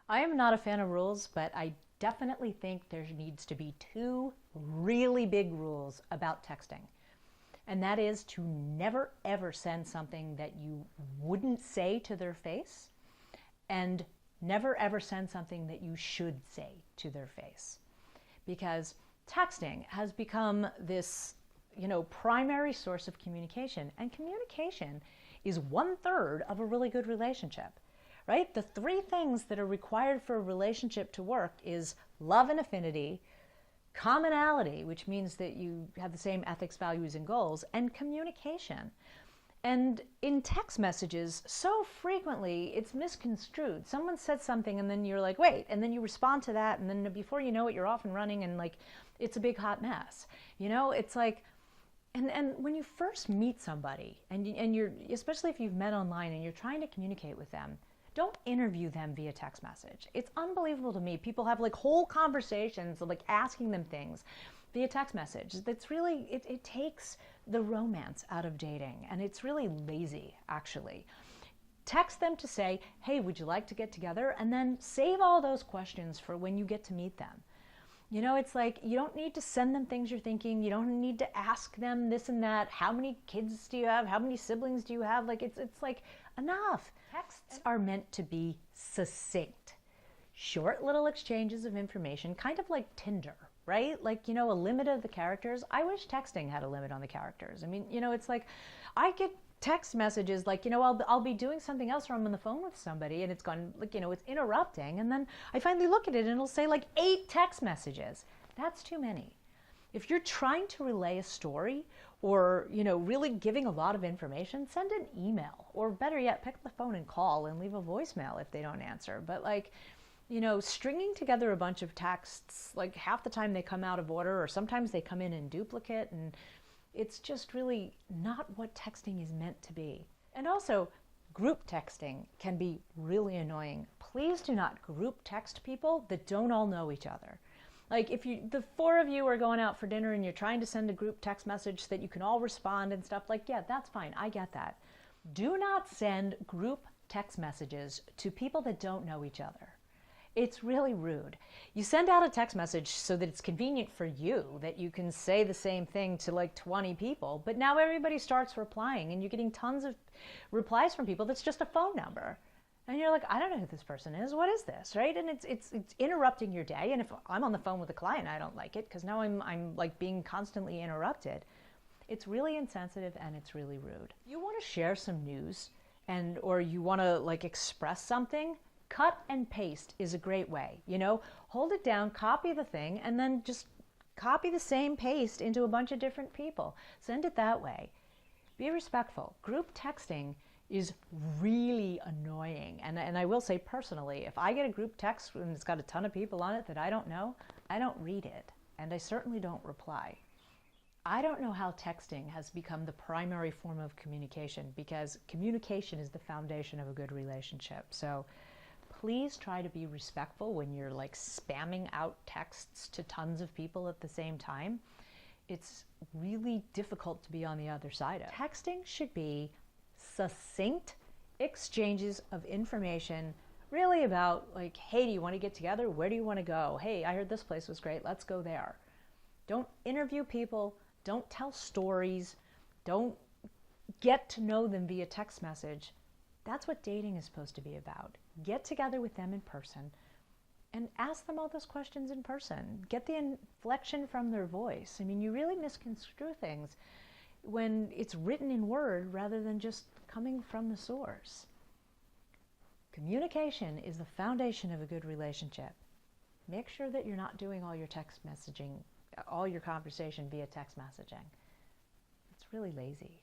I am not a fan of rules, but I definitely think there needs to be two really big rules about texting. And that is to never ever send something that you wouldn't say to their face, and never ever send something that you should say to their face. Because texting has become this, primary source of communication, and communication is 1/3 of a really good relationship. Right? The three things that are required for a relationship to work is love and affinity, commonality, which means that you have the same ethics, values, and goals, and communication. And in text messages, so frequently it's misconstrued. Someone said something and then you're like, wait, and then you respond to that, and then before you know it, you're off and running, and like it's a big hot mess. It's like, and when you first meet somebody, and you're, especially if you've met online and you're trying to communicate with them, don't interview them via text message. It's unbelievable to me. People have like whole conversations of like asking them things via text message. That's really, it takes the romance out of dating, and it's really lazy, actually. Text them to say, hey, would you like to get together? And then save all those questions for when you get to meet them. It's like you don't need to send them things you're thinking. You don't need to ask them this and that. How many kids do you have? How many siblings do you have? Like it's like enough. Texts are meant to be succinct. Short little exchanges of information, kind of like Tinder, right? Like, a limit of the characters. I wish texting had a limit on the characters. I mean, it's like I get text messages like, I'll be doing something else, or I'm on the phone with somebody and it's gone, like, it's interrupting. And then I finally look at it and it'll say like 8 text messages. That's too many. If you're trying to relay a story or, really giving a lot of information, send an email, or better yet, pick up the phone and call and leave a voicemail if they don't answer. But like, stringing together a bunch of texts, like half the time they come out of order, or sometimes they come in duplicate, and it's just really not what texting is meant to be. And also, group texting can be really annoying. Please do not group text people that don't all know each other. Like if the 4 of you are going out for dinner and you're trying to send a group text message so that you can all respond and stuff, like, yeah, that's fine. I get that. Do not send group text messages to people that don't know each other. It's really rude. You send out a text message so that it's convenient for you, that you can say the same thing to like 20 people, but now everybody starts replying and you're getting tons of replies from people that's just a phone number. And you're like, I don't know who this person is. What is this, right? And it's interrupting your day. And if I'm on the phone with a client, I don't like it, because now I'm like being constantly interrupted. It's really insensitive and it's really rude. You want to share some news or you want to like express something, cut and paste is a great way. Hold it down, copy the thing, and then just copy the same paste into a bunch of different people. Send it that way. Be respectful. Group texting is really annoying. And I will say personally, if I get a group text and it's got a ton of people on it that I don't know, I don't read it. And I certainly don't reply. I don't know how texting has become the primary form of communication, because communication is the foundation of a good relationship. So please try to be respectful when you're like spamming out texts to tons of people at the same time. It's really difficult to be on the other side of. Texting should be succinct exchanges of information, really about like, hey, do you want to get together? Where do you want to go? Hey, I heard this place was great. Let's go there. Don't interview people. Don't tell stories. Don't get to know them via text message. That's what dating is supposed to be about. Get together with them in person and ask them all those questions in person. Get the inflection from their voice. I mean, you really misconstrue things when it's written in word rather than just coming from the source. Communication is the foundation of a good relationship. Make sure that you're not doing all your text messaging, all your conversation via text messaging. It's really lazy.